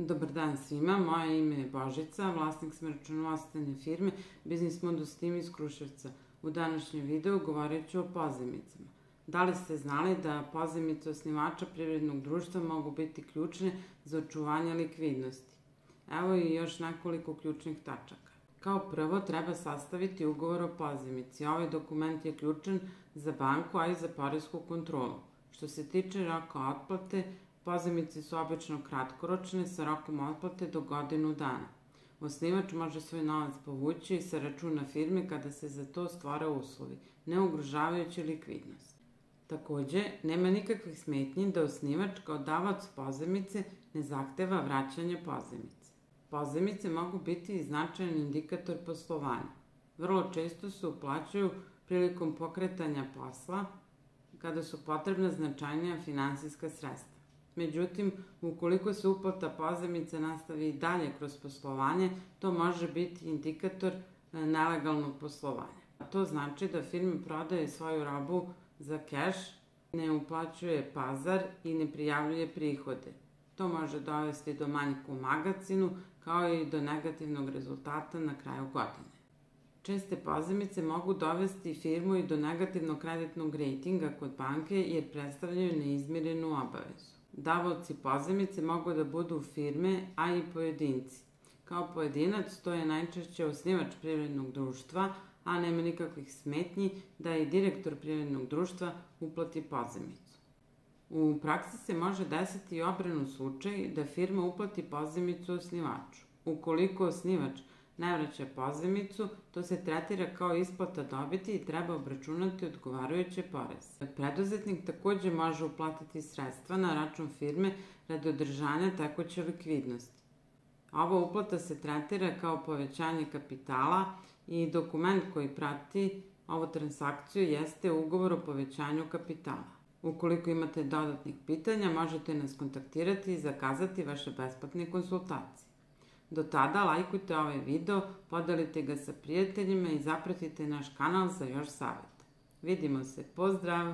Dobar dan svima, moje ime je Božica, vlasnik sam računovodstvene firme Biznis Modus Team iz Kruševca. U današnjem videu govorit ću o pozajmicama. Da li ste znali da pozajmice osnivača privrednog društva mogu biti ključne za očuvanje likvidnosti? Evo i još nekoliko ključnih tačaka. Kao prvo treba sastaviti ugovor o pozajmici. Ovaj dokument je ključan za banku, a i za poresku kontrolu. Što se tiče roka otplate, pozajmice su obično kratkoročne sa rokom otplate do godinu dana. Osnivač može svoj novac povući sa računa firme kada se za to stvore uslovi, ne ugrožavajući likvidnost. Takođe, nema nikakvih smetnji da osnivač kao davac pozajmice ne zahteva vraćanje pozajmice. Pozajmice mogu biti i značajan indikator poslovanja. Vrlo često se uplaćuju prilikom pokretanja posla kada su potrebna značajnija finansijska sredstva. Međutim, ukoliko se uplata pozajmice nastavi i dalje kroz poslovanje, to može biti indikator nelegalnog poslovanja. To znači da firma prodaje svoju robu za keš, ne uplaćuje pazar i ne prijavljuje prihode. To može dovesti do manjka u magacinu, kao i do negativnog rezultata na kraju godine. Česte pozajmice mogu dovesti firmu i do negativnog kreditnog rejtinga kod banke jer predstavljaju neizmirenu obavezu. Davaoci pozajmice mogu da budu firme, a i pojedinci. Kao pojedinac to je najčešće osnivač privrednog društva, a nema nikakvih smetnji da i direktor privrednog društva uplati pozajmicu. U praksi se može desiti i obrnut slučaj da firma uplati pozajmicu osnivaču. Ukoliko osnivač ne vraća pozajmicu, to se tretira kao isplata dobiti i treba obračunati odgovarajuće poreze. Preduzetnik takođe može uplatiti sredstva na račun firme radi održanja tekuće likvidnosti. Ova uplata se tretira kao povećanje kapitala i dokument koji prati ovu transakciju jeste ugovor o povećanju kapitala. Ukoliko imate dodatnih pitanja, možete nas kontaktirati i zakazati vaše besplatne konsultacije. Do tada lajkujte ovaj video, podelite ga sa prijateljima i zapratite naš kanal za još savjeta. Vidimo se, pozdrav!